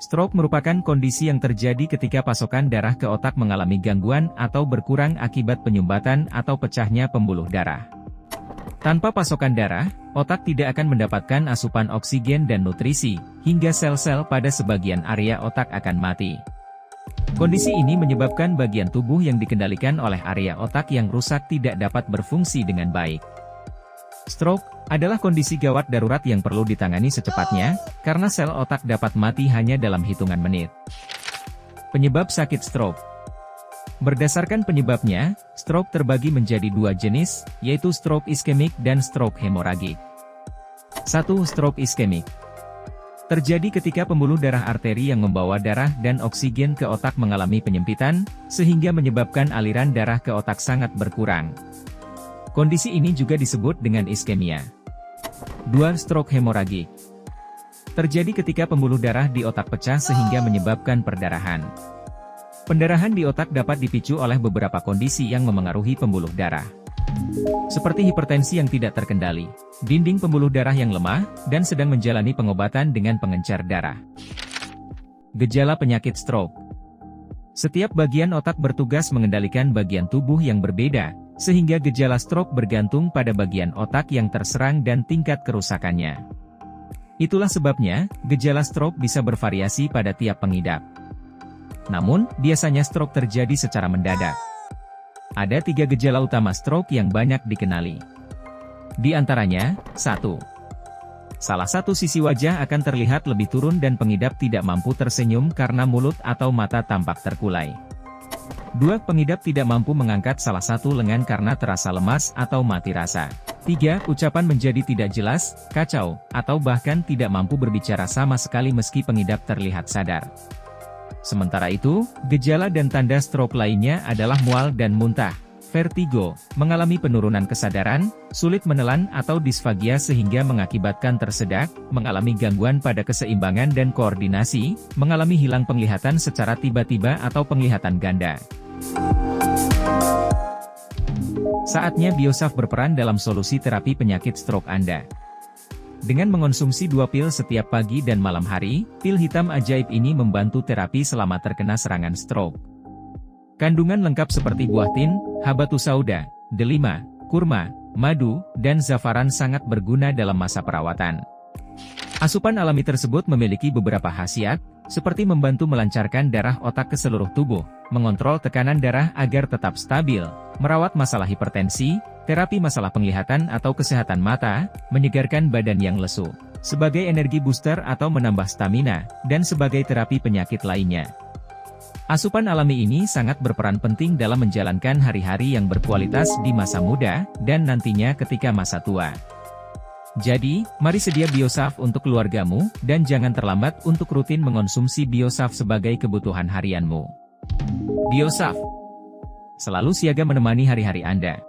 Stroke merupakan kondisi yang terjadi ketika pasokan darah ke otak mengalami gangguan atau berkurang akibat penyumbatan atau pecahnya pembuluh darah. Tanpa pasokan darah, otak tidak akan mendapatkan asupan oksigen dan nutrisi, hingga sel-sel pada sebagian area otak akan mati. Kondisi ini menyebabkan bagian tubuh yang dikendalikan oleh area otak yang rusak tidak dapat berfungsi dengan baik. Stroke adalah kondisi gawat darurat yang perlu ditangani secepatnya, karena sel otak dapat mati hanya dalam hitungan menit. Penyebab sakit stroke. Berdasarkan penyebabnya, stroke terbagi menjadi dua jenis, yaitu stroke iskemik dan stroke hemoragik. 1. Stroke iskemik. Terjadi ketika pembuluh darah arteri yang membawa darah dan oksigen ke otak mengalami penyempitan, sehingga menyebabkan aliran darah ke otak sangat berkurang. Kondisi ini juga disebut dengan iskemia. 2. Stroke hemoragik. Terjadi ketika pembuluh darah di otak pecah sehingga menyebabkan perdarahan. Pendarahan di otak dapat dipicu oleh beberapa kondisi yang memengaruhi pembuluh darah. Seperti hipertensi yang tidak terkendali, dinding pembuluh darah yang lemah, dan sedang menjalani pengobatan dengan pengencer darah. Gejala penyakit stroke. Setiap bagian otak bertugas mengendalikan bagian tubuh yang berbeda, sehingga gejala stroke bergantung pada bagian otak yang terserang dan tingkat kerusakannya. Itulah sebabnya, gejala stroke bisa bervariasi pada tiap pengidap. Namun, biasanya stroke terjadi secara mendadak. Ada 3 gejala utama stroke yang banyak dikenali. Di antaranya, 1. Salah satu sisi wajah akan terlihat lebih turun dan pengidap tidak mampu tersenyum karena mulut atau mata tampak terkulai. 2. Pengidap tidak mampu mengangkat salah satu lengan karena terasa lemas atau mati rasa. 3. Ucapan menjadi tidak jelas, kacau, atau bahkan tidak mampu berbicara sama sekali meski pengidap terlihat sadar. Sementara itu, gejala dan tanda stroke lainnya adalah mual dan muntah, vertigo, mengalami penurunan kesadaran, sulit menelan atau disfagia sehingga mengakibatkan tersedak, mengalami gangguan pada keseimbangan dan koordinasi, mengalami hilang penglihatan secara tiba-tiba atau penglihatan ganda. Saatnya Biosaf berperan dalam solusi terapi penyakit stroke Anda. Dengan mengonsumsi 2 pil setiap pagi dan malam hari, pil hitam ajaib ini membantu terapi selama terkena serangan stroke. Kandungan lengkap seperti buah tin, habatus sauda, delima, kurma, madu, dan zafaran sangat berguna dalam masa perawatan. Asupan alami tersebut memiliki beberapa khasiat, seperti membantu melancarkan darah otak ke seluruh tubuh, mengontrol tekanan darah agar tetap stabil, merawat masalah hipertensi, terapi masalah penglihatan atau kesehatan mata, menyegarkan badan yang lesu, sebagai energi booster atau menambah stamina, dan sebagai terapi penyakit lainnya. Asupan alami ini sangat berperan penting dalam menjalankan hari-hari yang berkualitas di masa muda, dan nantinya ketika masa tua. Jadi, mari sedia Biosaf untuk keluargamu, dan jangan terlambat untuk rutin mengonsumsi Biosaf sebagai kebutuhan harianmu. Biosaf selalu siaga menemani hari-hari Anda.